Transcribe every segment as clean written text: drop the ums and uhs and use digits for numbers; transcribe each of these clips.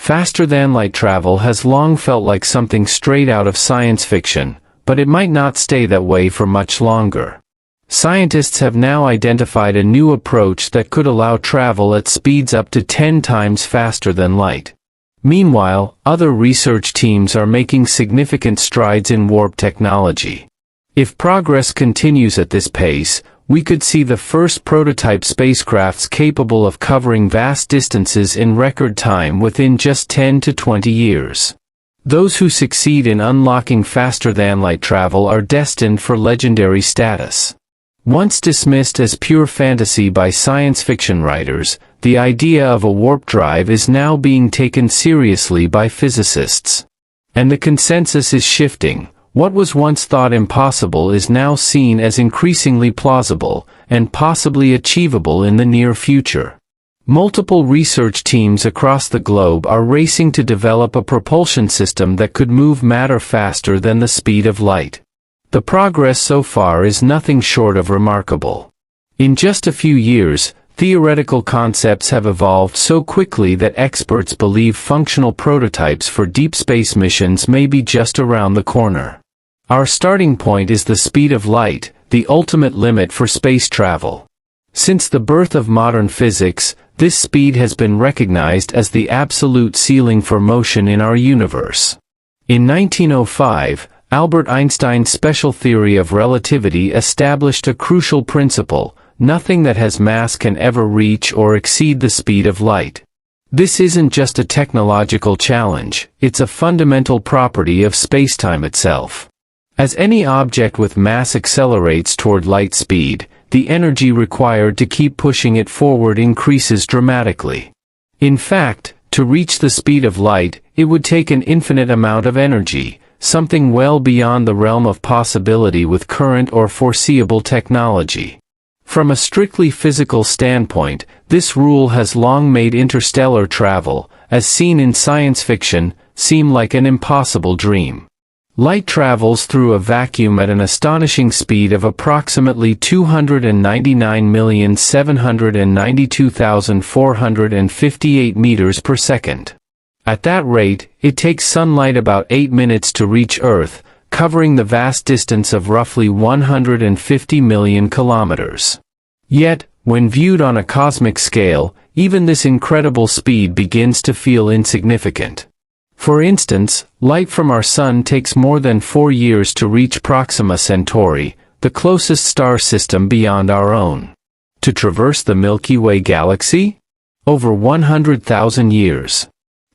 Faster-than-light travel has long felt like something straight out of science fiction, but it might not stay that way for much longer. Scientists have now identified a new approach that could allow travel at speeds up to 10 times faster than light. Meanwhile, other research teams are making significant strides in warp technology. If progress continues at this pace, we could see the first prototype spacecrafts capable of covering vast distances in record time within just 10 to 20 years. Those who succeed in unlocking faster-than-light travel are destined for legendary status. Once dismissed as pure fantasy by science fiction writers, the idea of a warp drive is now being taken seriously by physicists. And the consensus is shifting. What was once thought impossible is now seen as increasingly plausible, and possibly achievable in the near future. Multiple research teams across the globe are racing to develop a propulsion system that could move matter faster than the speed of light. The progress so far is nothing short of remarkable. In just a few years, theoretical concepts have evolved so quickly that experts believe functional prototypes for deep space missions may be just around the corner. Our starting point is the speed of light, the ultimate limit for space travel. Since the birth of modern physics, this speed has been recognized as the absolute ceiling for motion in our universe. In 1905, Albert Einstein's special theory of relativity established a crucial principle: nothing that has mass can ever reach or exceed the speed of light. This isn't just a technological challenge, it's a fundamental property of spacetime itself. As any object with mass accelerates toward light speed, the energy required to keep pushing it forward increases dramatically. In fact, to reach the speed of light, it would take an infinite amount of energy, something well beyond the realm of possibility with current or foreseeable technology. From a strictly physical standpoint, this rule has long made interstellar travel, as seen in science fiction, seem like an impossible dream. Light travels through a vacuum at an astonishing speed of approximately 299,792,458 meters per second. At that rate, it takes sunlight about 8 minutes to reach Earth, covering the vast distance of roughly 150 million kilometers. Yet, when viewed on a cosmic scale, even this incredible speed begins to feel insignificant. For instance, light from our Sun takes more than 4 years to reach Proxima Centauri, the closest star system beyond our own. To traverse the Milky Way galaxy? Over 100,000 years.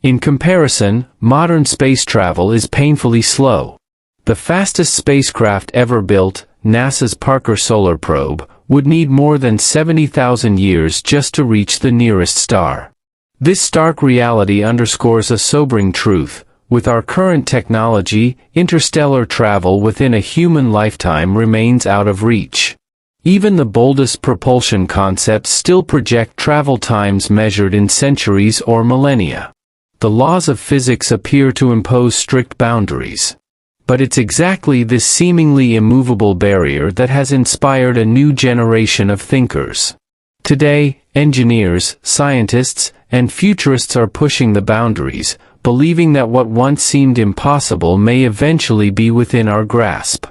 In comparison, modern space travel is painfully slow. The fastest spacecraft ever built, NASA's Parker Solar Probe, would need more than 70,000 years just to reach the nearest star. This stark reality underscores a sobering truth: with our current technology, interstellar travel within a human lifetime remains out of reach. Even the boldest propulsion concepts still project travel times measured in centuries or millennia. The laws of physics appear to impose strict boundaries. But it's exactly this seemingly immovable barrier that has inspired a new generation of thinkers. Today, engineers, scientists, and futurists are pushing the boundaries, believing that what once seemed impossible may eventually be within our grasp.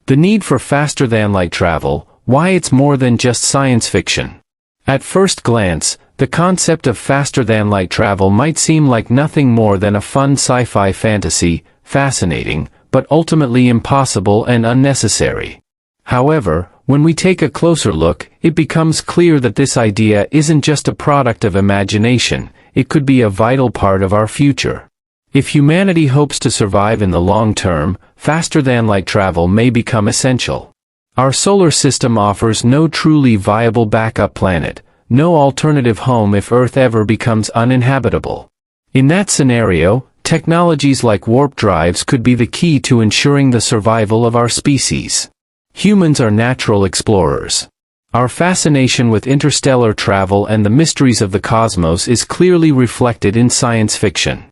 The need for faster-than-light travel, why it's more than just science fiction. At first glance, the concept of faster-than-light travel might seem like nothing more than a fun sci-fi fantasy, fascinating, but ultimately impossible and unnecessary. However, when we take a closer look, it becomes clear that this idea isn't just a product of imagination, it could be a vital part of our future. If humanity hopes to survive in the long term, faster-than-light travel may become essential. Our solar system offers no truly viable backup planet, no alternative home if Earth ever becomes uninhabitable. In that scenario, technologies like warp drives could be the key to ensuring the survival of our species. Humans are natural explorers. Our fascination with interstellar travel and the mysteries of the cosmos is clearly reflected in science fiction.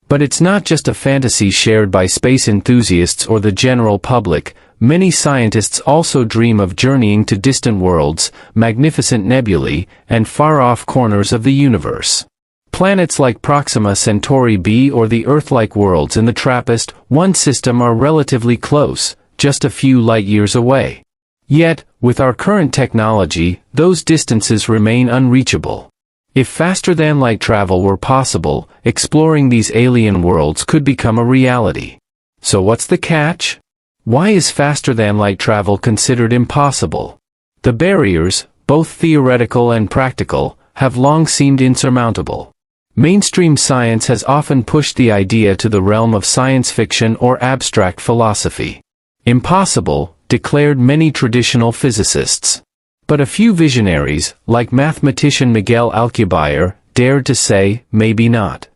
But it's not just a fantasy shared by space enthusiasts or the general public. Many scientists also dream of journeying to distant worlds, magnificent nebulae, and far-off corners of the universe. Planets like Proxima Centauri b or the Earth-like worlds in the TRAPPIST-1 system are relatively close, just a few light-years away. Yet, with our current technology, those distances remain unreachable. If faster-than-light travel were possible, exploring these alien worlds could become a reality. So what's the catch? Why is faster-than-light travel considered impossible? The barriers, both theoretical and practical, have long seemed insurmountable. Mainstream science has often pushed the idea to the realm of science fiction or abstract philosophy. Impossible, declared many traditional physicists. But a few visionaries, like mathematician Miguel Alcubierre, dared to say, maybe not.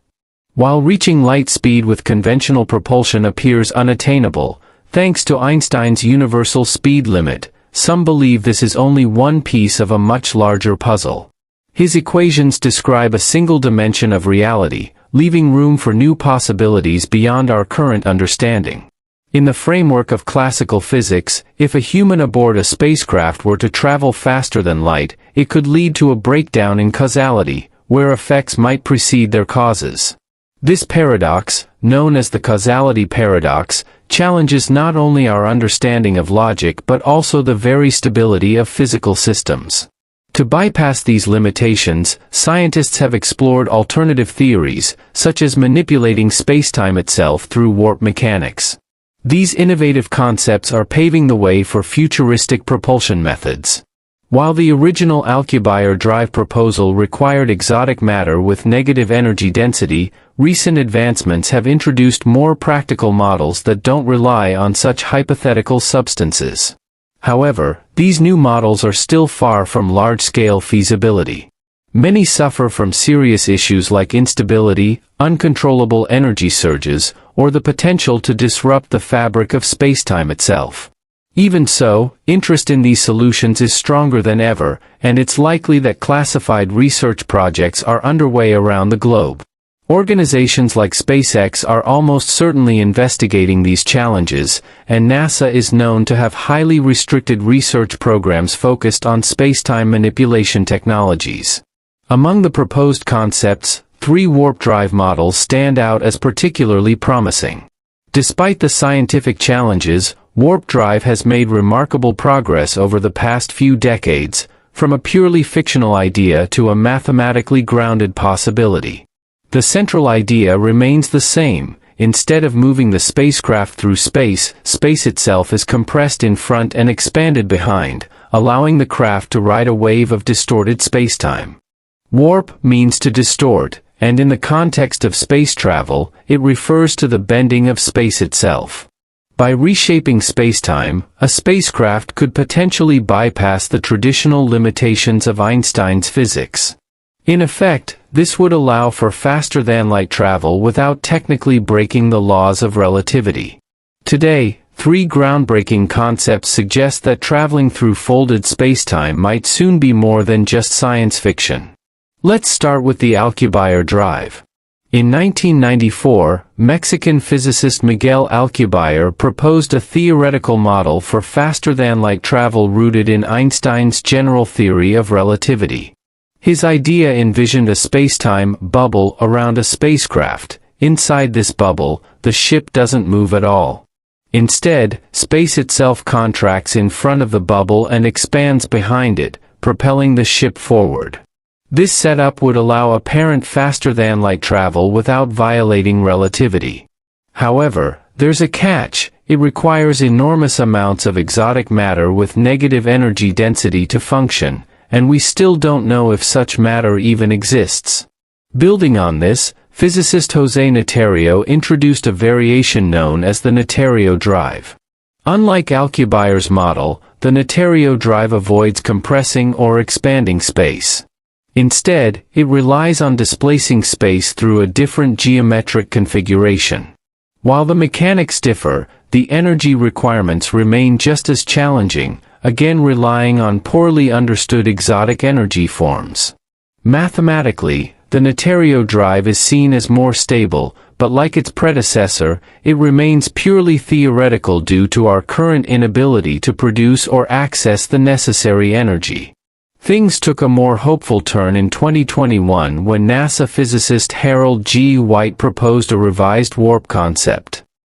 While reaching light speed with conventional propulsion appears unattainable, thanks to Einstein's universal speed limit, some believe this is only one piece of a much larger puzzle. His equations describe a single dimension of reality, leaving room for new possibilities beyond our current understanding. In the framework of classical physics, if a human aboard a spacecraft were to travel faster than light, it could lead to a breakdown in causality, where effects might precede their causes. This paradox, known as the causality paradox, challenges not only our understanding of logic but also the very stability of physical systems. To bypass these limitations, scientists have explored alternative theories, such as manipulating spacetime itself through warp mechanics. These innovative concepts are paving the way for futuristic propulsion methods. While the original Alcubierre drive proposal required exotic matter with negative energy density, recent advancements have introduced more practical models that don't rely on such hypothetical substances. However, these new models are still far from large-scale feasibility. Many suffer from serious issues like instability, uncontrollable energy surges, or the potential to disrupt the fabric of spacetime itself. Even so, interest in these solutions is stronger than ever, and it's likely that classified research projects are underway around the globe. Organizations like SpaceX are almost certainly investigating these challenges, and NASA is known to have highly restricted research programs focused on spacetime manipulation technologies. Among the proposed concepts, 3 warp drive models stand out as particularly promising. Despite the scientific challenges, warp drive has made remarkable progress over the past few decades, from a purely fictional idea to a mathematically grounded possibility. The central idea remains the same. Instead of moving the spacecraft through space, space itself is compressed in front and expanded behind, allowing the craft to ride a wave of distorted spacetime. Warp means to distort, and in the context of space travel, it refers to the bending of space itself. By reshaping spacetime, a spacecraft could potentially bypass the traditional limitations of Einstein's physics. In effect, this would allow for faster-than-light travel without technically breaking the laws of relativity. Today, 3 groundbreaking concepts suggest that traveling through folded spacetime might soon be more than just science fiction. Let's start with the Alcubierre drive. In 1994, Mexican physicist Miguel Alcubierre proposed a theoretical model for faster-than-light travel rooted in Einstein's general theory of relativity. His idea envisioned a spacetime bubble around a spacecraft. Inside this bubble, the ship doesn't move at all. Instead, space itself contracts in front of the bubble and expands behind it, propelling the ship forward. This setup would allow apparent faster-than-light travel without violating relativity. However, there's a catch. It requires enormous amounts of exotic matter with negative energy density to function, and we still don't know if such matter even exists. Building on this, physicist José Naterio introduced a variation known as the Naterio drive. Unlike Alcubierre's model, the Naterio drive avoids compressing or expanding space. Instead, it relies on displacing space through a different geometric configuration. While the mechanics differ, the energy requirements remain just as challenging, again relying on poorly understood exotic energy forms. Mathematically, the Naterio drive is seen as more stable, but like its predecessor, it remains purely theoretical due to our current inability to produce or access the necessary energy. Things took a more hopeful turn in 2021 when NASA physicist Harold G. White proposed a revised warp concept.